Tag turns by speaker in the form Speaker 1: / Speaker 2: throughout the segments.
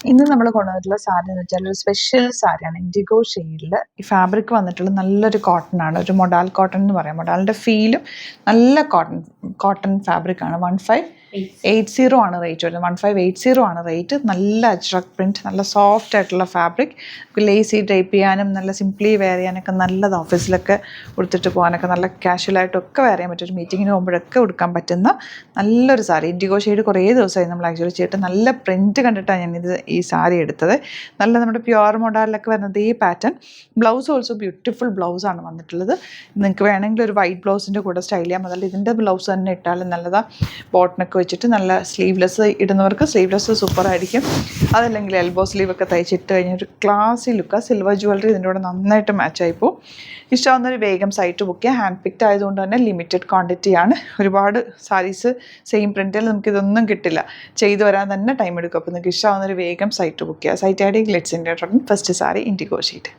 Speaker 1: ഇന്ന് നമ്മൾ കൊണ്ടുവന്നിട്ടുള്ള സാരി എന്ന് വെച്ചാൽ ഒരു സ്പെഷ്യൽ സാരിയാണ്. ഇൻഡിഗോ ഷെയ്ഡിൽ ഈ ഫാബ്രിക് വന്നിട്ടുള്ള നല്ലൊരു കോട്ടൺ ആണ്. ഒരു മൊഡാൽ കോട്ടൺ എന്ന് പറയാം. മൊഡാലിൻ്റെ ഫീലും നല്ല കോട്ടൺ ഫാബ്രിക് ആണ്. 1580 ആണ് റേറ്റ് വരുന്നത്. 1580 ആണ് റേറ്റ്. നല്ല അജ്രക് പ്രിൻറ്റ്, നല്ല സോഫ്റ്റ് ആയിട്ടുള്ള ഫാബ്രിക്. ലേസി ഡ്രൈപ്പ് ചെയ്യാനും നല്ല സിംപ്ലി വെയർ ചെയ്യാനൊക്കെ നല്ലത്. ഓഫീസിലൊക്കെ ഉടുത്തിട്ട് പോകാനൊക്കെ നല്ല കാഷ്വലായിട്ടൊക്കെ വെയർ ചെയ്യാൻ പറ്റും. ഒരു മീറ്റിങ്ങിന് പോകുമ്പോഴൊക്കെ ഉടുക്കാൻ പറ്റുന്ന നല്ലൊരു സാരി. ഇൻഡിഗോ ഷെയ്ഡ് കുറേ ദിവസമായി നമ്മൾ ആക്ച്വലി ചെയ്തിട്ട് നല്ല പ്രിൻറ്റ് കണ്ടിട്ടാണ് ഞാനിത് ഈ സാരി എടുത്തത്. നല്ല നമ്മുടെ പ്യുവർ മോഡലിലൊക്കെ വരുന്നത് ഈ പാറ്റേൺ. ബ്ലൗസ് ഓൾസോ ബ്യൂട്ടിഫുൾ ബ്ലൗസാണ് വന്നിട്ടുള്ളത്. നിങ്ങൾക്ക് വേണമെങ്കിൽ ഒരു വൈറ്റ് ബ്ലൗസിൻ്റെ കൂടെ സ്റ്റൈൽ ചെയ്യാം. അതല്ല ഇതിൻ്റെ ബ്ലൗസ് തന്നെ ഇട്ടാലും നല്ലതാണ്. ബോട്ടനൊക്കെ വെച്ചിട്ട് നല്ല സ്ലീവ്ലെസ് ഇടുന്നവർക്ക് സ്ലീവ്ലെസ് സൂപ്പറായിരിക്കും. അതല്ലെങ്കിൽ എൽബോ സ്ലീവൊക്കെ തയ്ച്ചിട്ട് കഴിഞ്ഞാൽ ഒരു ക്ലാസി ലുക്കാണ്. സിൽവർ ജ്വല്ലറി ഇതിൻ്റെ കൂടെ നന്നായിട്ട് മാച്ചായി പോകും. ഇഷ്ടമാവുന്നൊരു വേഗം സൈറ്റ് ബുക്ക് ചെയ്യുക. ഹാൻഡ് പിക്ഡ് ആയതുകൊണ്ട് തന്നെ ലിമിറ്റഡ് ക്വാണ്ടിറ്റിയാണ്. ഒരുപാട് സാരീസ് സെയിം പ്രിൻറ്റിൽ നമുക്കിതൊന്നും കിട്ടില്ല. ചെയ്തു വരാൻ തന്നെ ടൈം എടുക്കും. അപ്പോൾ നിങ്ങൾക്ക് ഇഷ്ടമാവുന്നൊരു വേഗം സൈറ്റ് ബുക്ക് ചെയ്യുക. Site I D Glitz India. First sari indigo shade.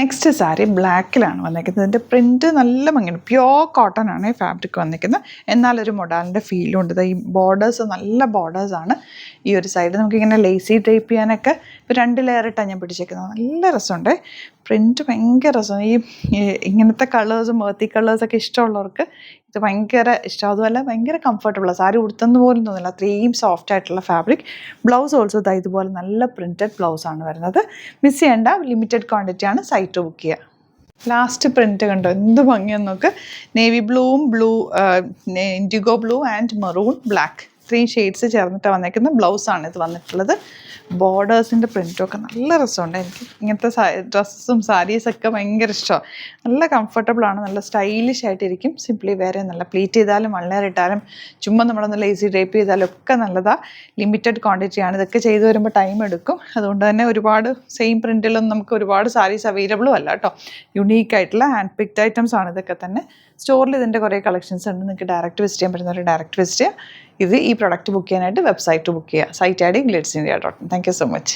Speaker 1: Next sari ബ്ലാക്കിലാണ് വന്നിരിക്കുന്നത്. ഇതിൻ്റെ പ്രിൻറ്റ് നല്ല ഭംഗിയാണ്. പ്യുവർ കോട്ടൺ ആണ് ഈ ഫാബ്രിക് വന്നിരിക്കുന്നത്. എന്നാലൊരു മൊഡാലിൻ്റെ ഫീലും ഉണ്ട്. ഈ ബോർഡേഴ്സ് നല്ല ബോർഡേഴ്സാണ്. ഈ ഒരു സൈഡ് നമുക്കിങ്ങനെ ലേസി ഡ്രൈപ്പ് ചെയ്യാനൊക്കെ ഇപ്പോൾ 2 ലെയർ ഇട്ടാണ് ഞാൻ പിടിച്ചേക്കുന്നത്. നല്ല രസമുണ്ട്. പ്രിൻറ്റ് ഭയങ്കര രസമാണ്. ഇങ്ങനത്തെ കളേഴ്സും മേത്തി കളേഴ്സൊക്കെ ഇഷ്ടമുള്ളവർക്ക് ഇത് ഭയങ്കര ഇഷ്ടം. അതുമല്ല ഭയങ്കര കംഫർട്ടബിളാണ്. സാരി ഉടുത്തെന്ന് പോലും തോന്നില്ല. അത്രയും സോഫ്റ്റ് ആയിട്ടുള്ള ഫാബ്രിക്. ബ്ലൗസ് ഓൾസോ ഇതുപോലെ നല്ല പ്രിൻറ്റഡ് ബ്ലൗസാണ് വരുന്നത്. മിസ് ചെയ്യേണ്ട, ലിമിറ്റഡ് ക്വാണ്ടിറ്റിയാണ്. സൈറ്റ് ബുക്ക് ചെയ്യുക. ലാസ്റ്റ് പ്രിൻറ്റ് കണ്ടോ എന്ത് ഭംഗിയെന്ന് നോക്ക്. നേവി ബ്ലൂവും indigo blue and maroon black 3 shades ചേർന്നിട്ടാണ് വന്നേക്കുന്നത്. ബ്ലൗസാണ് ഇത് വന്നിട്ടുള്ളത്. ബോർഡേഴ്സിൻ്റെ പ്രിൻറ്റും ഒക്കെ നല്ല രസമുണ്ട്. എനിക്ക് ഇങ്ങനത്തെ ഡ്രസ്സും സാരീസൊക്കെ ഭയങ്കര ഇഷ്ടമാണ്. നല്ല കംഫർട്ടബിളാണ്. നല്ല സ്റ്റൈലിഷ് ആയിട്ടിരിക്കും. സിംപ്ലി വേറെ നല്ല പ്ലീറ്റ് ചെയ്താലും വൺലെയർ ഇട്ടാലും ചുമ്മാ നമ്മളൊന്ന് ലേസി ഡ്രൈപ്പ് ചെയ്താലും ഒക്കെ നല്ലതാണ്. ലിമിറ്റഡ് ക്വാണ്ടിറ്റിയാണ്. ഇതൊക്കെ ചെയ്തു വരുമ്പോൾ ടൈം എടുക്കും. അതുകൊണ്ട് തന്നെ ഒരുപാട് സെയിം പ്രിൻറ്റിലൊന്നും നമുക്ക് ഒരുപാട് സാരീസ് അവൈലബിളും അല്ല കേട്ടോ. യുണീക്കായിട്ടുള്ള ഹാൻഡ് പിക്ഡ് ഐറ്റംസ് ആണ് ഇതൊക്കെ തന്നെ. സ്റ്റോറിൽ ഇതിൻ്റെ കുറേ കളക്ഷൻസ് ഉണ്ട്. നിങ്ങൾക്ക് ഡയറക്റ്റ് വിസിറ്റ് ചെയ്യാൻ പറ്റുന്നവർ ഡയറക്റ്റ് വിസിറ്റ് ചെയ്യുക. ഈ പ്രൊഡക്റ്റ് ബുക്ക് ചെയ്യാനായിട്ട് വെബ്സൈറ്റ് ബുക്ക് ചെയ്യുക. Site I D Glitz India. Thank you so much.